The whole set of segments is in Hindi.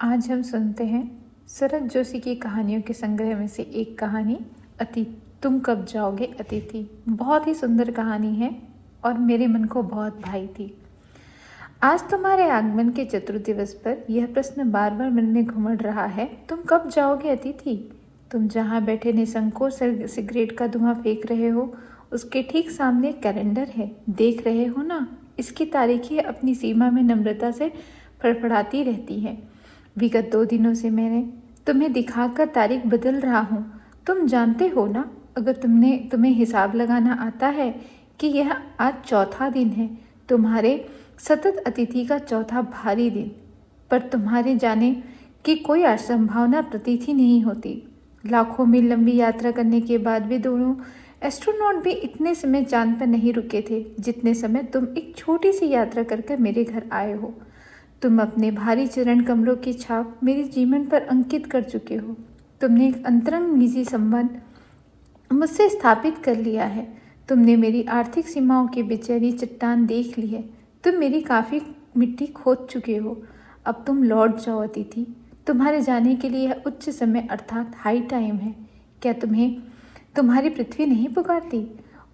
आज हम सुनते हैं शरद जोशी की कहानियों के संग्रह में से एक कहानी अतिथि। तुम कब जाओगे अतिथि। बहुत ही सुंदर कहानी है और मेरे मन को बहुत भाई थी। आज तुम्हारे आगमन के चतुर्थ दिवस पर यह प्रश्न बार बार मन में घुमड़ रहा है, तुम कब जाओगे अतिथि। तुम जहाँ बैठे निसंकोच से सिगरेट का धुआं फेंक रहे हो, उसके ठीक सामने कैलेंडर है, देख रहे हो ना। इसकी तारीखें अपनी सीमा में नम्रता से फड़फड़ाती रहती हैं। विगत 2 दिनों से मैंने तुम्हें दिखाकर तारीख बदल रहा हूँ। तुम जानते हो ना, अगर तुम्हें हिसाब लगाना आता है कि यह आज चौथा दिन है, तुम्हारे सतत अतिथि का चौथा भारी दिन। पर तुम्हारे जाने की कोई असंभावना प्रतीत ही नहीं होती। लाखों मील लंबी यात्रा करने के बाद भी दोनों एस्ट्रोनॉट भी इतने समय चांद पर नहीं रुके थे जितने समय तुम एक छोटी सी यात्रा करके मेरे घर आए हो। तुम अपने भारी चरण कमलों की छाप मेरे जीवन पर अंकित कर चुके हो। तुमने एक अंतरंग निजी संबंध मुझसे स्थापित कर लिया है। तुमने मेरी आर्थिक सीमाओं की बेचारी चट्टान देख ली है। तुम मेरी काफ़ी मिट्टी खोद चुके हो। अब तुम लौट जाओ अतिथि। तुम्हारे जाने के लिए यह उच्च समय अर्थात हाई टाइम है। क्या तुम्हें तुम्हारी पृथ्वी नहीं पुकारती।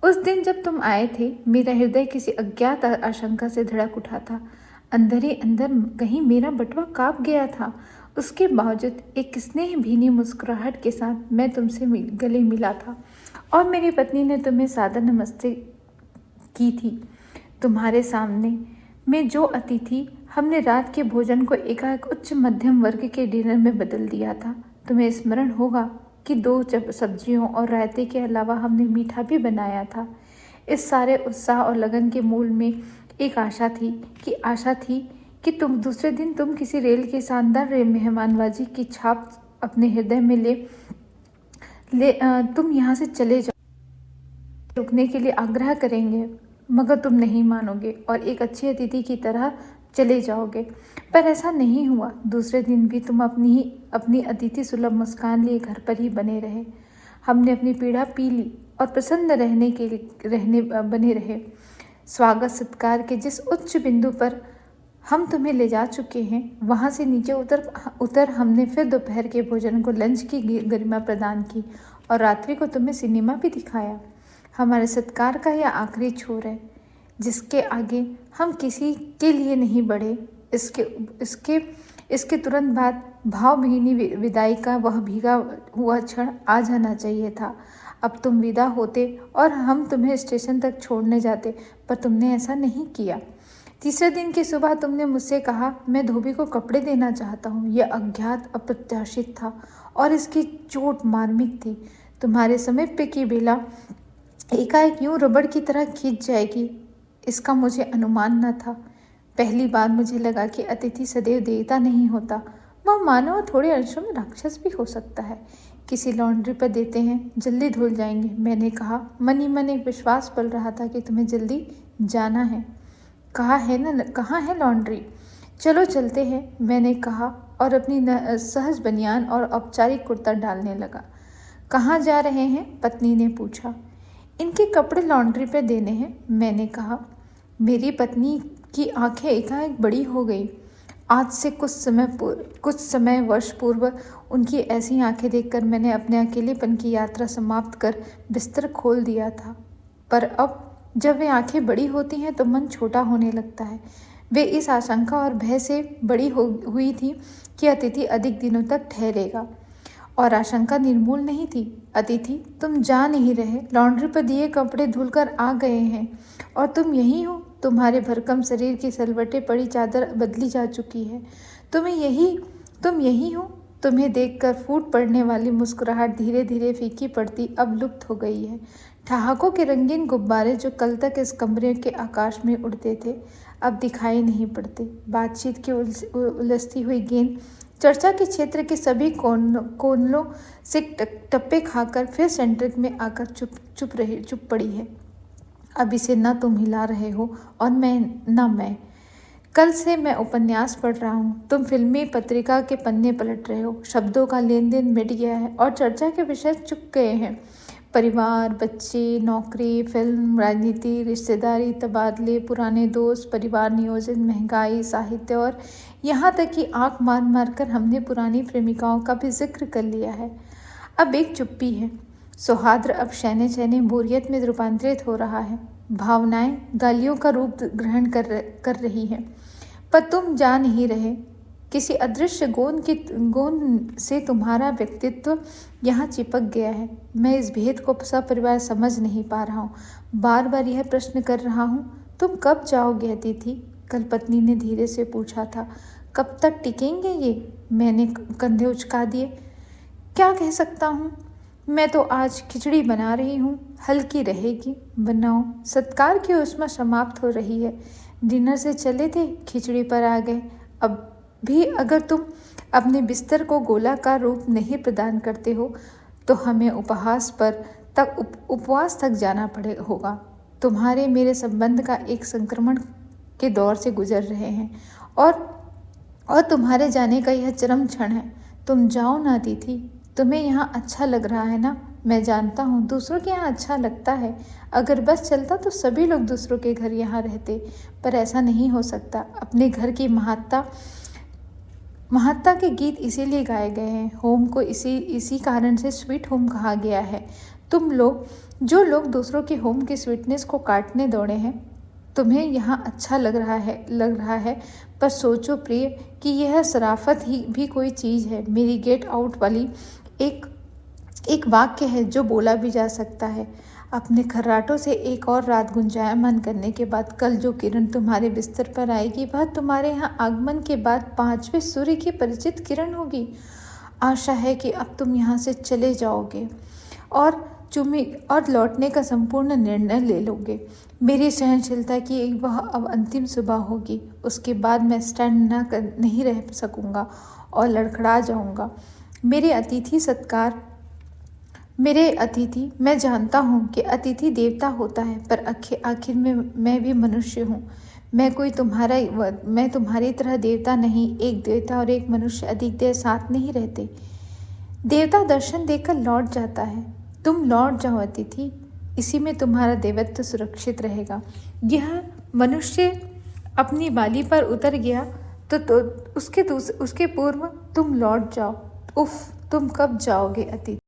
उस दिन जब तुम आए थे, मेरा हृदय किसी अज्ञात आशंका से धड़क उठा था। अंदर ही अंदर कहीं मेरा बटुआ काँप गया था। उसके बावजूद एक स्नेह भीनी मुस्कुराहट के साथ मैं तुमसे गले मिला था और मेरी पत्नी ने तुम्हें सादर नमस्ते की थी। तुम्हारे सामने में जो अतिथि हमने रात के भोजन को एकाएक उच्च मध्यम वर्ग के डिनर में बदल दिया था। तुम्हें स्मरण होगा कि 2 सब्जियों और रायते के अलावा हमने मीठा भी बनाया था। इस सारे उत्साह और लगन के मूल में एक आशा थी कि तुम दूसरे दिन तुम किसी रेल के शानदार मेहमानबाजी की छाप अपने हृदय में तुम यहाँ से चले जाओ। रुकने के लिए आग्रह करेंगे, मगर तुम नहीं मानोगे और एक अच्छी अतिथि की तरह चले जाओगे। पर ऐसा नहीं हुआ। दूसरे दिन भी तुम अपनी अतिथि सुलभ मुस्कान लिए घर पर ही बने रहे। हमने अपनी पीड़ा पी ली और प्रसन्न बने रहे। स्वागत सत्कार के जिस उच्च बिंदु पर हम तुम्हें ले जा चुके हैं, वहाँ से नीचे उतर हमने फिर दोपहर के भोजन को लंच की गरिमा प्रदान की और रात्रि को तुम्हें सिनेमा भी दिखाया। हमारे सत्कार का यह आखिरी छोर है, जिसके आगे हम किसी के लिए नहीं बढ़े। इसके तुरंत बाद भावभीनी विदाई का वह भीगा हुआ क्षण आ जाना चाहिए था। अब तुम विदा होते और हम तुम्हें स्टेशन तक छोड़ने जाते, पर तुमने ऐसा नहीं किया। तीसरे दिन की सुबह तुमने मुझसे कहा, मैं धोबी को कपड़े देना चाहता हूँ। यह अज्ञात अप्रत्याशित था और इसकी चोट मार्मिक थी। तुम्हारे समीप की बेला एकाएक यूं रबड़ की तरह खींच जाएगी, इसका मुझे अनुमान न था। पहली बार मुझे लगा कि अतिथि सदैव देवता नहीं होता, वह मानव थोड़े अंशों में राक्षस भी हो सकता है। किसी लॉन्ड्री पर देते हैं, जल्दी धुल जाएंगे, मैंने कहा। मन ही मन एक विश्वास पल रहा था कि तुम्हें जल्दी जाना है। कहाँ है लॉन्ड्री, चलो चलते हैं, मैंने कहा और अपनी सहज बनियान और औपचारिक कुर्ता डालने लगा। कहाँ जा रहे हैं, पत्नी ने पूछा। इनके कपड़े लॉन्ड्री पे देने हैं, मैंने कहा। मेरी पत्नी की आंखें एकाएक बड़ी हो गई। आज से कुछ समय वर्ष पूर्व उनकी ऐसी आंखें देखकर मैंने अपने अकेलेपन की यात्रा समाप्त कर बिस्तर खोल दिया था। पर अब जब वे आंखें बड़ी होती हैं तो मन छोटा होने लगता है। वे इस आशंका और भय से बड़ी हुई थी कि अतिथि अधिक दिनों तक ठहरेगा, और आशंका निर्मूल नहीं थी। अतिथि, तुम जा नहीं रहे। लॉन्ड्री पर दिए कपड़े धुलकर आ गए हैं और तुम यही हो। तुम्हारे भरकम शरीर की सलवटे पड़ी चादर बदली जा चुकी है। तुम यही हो। तुम्हें देखकर फूट पड़ने वाली मुस्कुराहट धीरे धीरे फीकी पड़ती अब लुप्त हो गई है। ठहाकों के रंगीन गुब्बारे जो कल तक इस कमरे के आकाश में उड़ते थे, अब दिखाई नहीं पड़ते। बातचीत की उलझती हुई गेंद चर्चा के क्षेत्र के सभी कोनलों से टप्पे खाकर फिर सेंटर में आकर चुप पड़ी है। अब इसे न तुम हिला रहे हो और मैं। कल से मैं उपन्यास पढ़ रहा हूँ, तुम फिल्मी पत्रिका के पन्ने पलट रहे हो। शब्दों का लेन देन मिट गया है और चर्चा के विषय चुक गए हैं। परिवार, बच्चे, नौकरी, फिल्म, राजनीति, रिश्तेदारी, तबादले, पुराने दोस्त, परिवार नियोजन, महंगाई, साहित्य और यहाँ तक कि आँख मार मार कर हमने पुरानी प्रेमिकाओं का भी जिक्र कर लिया है। अब एक चुप्पी है। सौहार्द अब शैने शैने बोरियत में रूपांतरित हो रहा है। भावनाएं गालियों का रूप ग्रहण कर रही हैं, पर तुम जा नहीं रहे। किसी अदृश्य गोंद से तुम्हारा व्यक्तित्व यहाँ चिपक गया है। मैं इस भेद को सपरिवार समझ नहीं पा रहा हूँ। बार बार यह प्रश्न कर रहा हूँ, तुम कब जाओगे अतिथि? कल पत्नी ने धीरे से पूछा था। कब तक टिकेंगे ये? मैंने कंधे उचका दिए। क्या कह सकता हूँ? मैं तो आज खिचड़ी बना रही हूँ, हल्की रहेगी, बनाओ। सत्कार की उष्मा समाप्त हो रही है। डिनर से चले थे, खिचड़ी पर आ गए। अब भी अगर तुम अपने बिस्तर को गोलाकार रूप नहीं प्रदान करते हो तो हमें उपवास तक जाना होगा। तुम्हारे मेरे संबंध का एक संक्रमण के दौर से गुजर रहे हैं और तुम्हारे जाने का यह चरम क्षण है। तुम जाओ ना अतिथि। तुम्हें यहाँ अच्छा लग रहा है ना? मैं जानता हूँ दूसरों के यहाँ अच्छा लगता है। अगर बस चलता तो सभी लोग दूसरों के घर यहाँ रहते, पर ऐसा नहीं हो सकता। अपने घर की महत्ता के गीत इसीलिए गाए गए हैं। होम को इसी कारण से स्वीट होम कहा गया है। जो लोग दूसरों के होम की स्वीटनेस को काटने दौड़े हैं, तुम्हें यहाँ अच्छा लग रहा है, पर सोचो प्रिय कि यह शराफत ही भी कोई चीज़ है। मेरी गेट आउट वाली एक वाक्य है जो बोला भी जा सकता है। अपने खर्राटों से एक और रात गुंजायमान करने के बाद कल जो किरण तुम्हारे बिस्तर पर आएगी वह तुम्हारे यहाँ आगमन के बाद 5वें सूर्य की परिचित किरण होगी। आशा है कि अब तुम यहाँ से चले जाओगे और लौटने का संपूर्ण निर्णय ले लोगे। मेरी सहनशीलता की वह अब अंतिम सुबह होगी। उसके बाद मैं स्टैंड नहीं रह सकूँगा और लड़खड़ा जाऊँगा। मेरे अतिथि, मैं जानता हूँ कि अतिथि देवता होता है, पर आखिर में मैं भी मनुष्य हूँ। मैं तुम्हारी तरह देवता नहीं। एक देवता और एक मनुष्य अधिक देर साथ नहीं रहते। देवता दर्शन देकर लौट जाता है। तुम लौट जाओ अतिथि, इसी में तुम्हारा देवत्व सुरक्षित रहेगा। यह मनुष्य अपनी बाली पर उतर गया तो उसके पूर्व तुम लौट जाओ। उफ, तुम कब जाओगे अतिथि?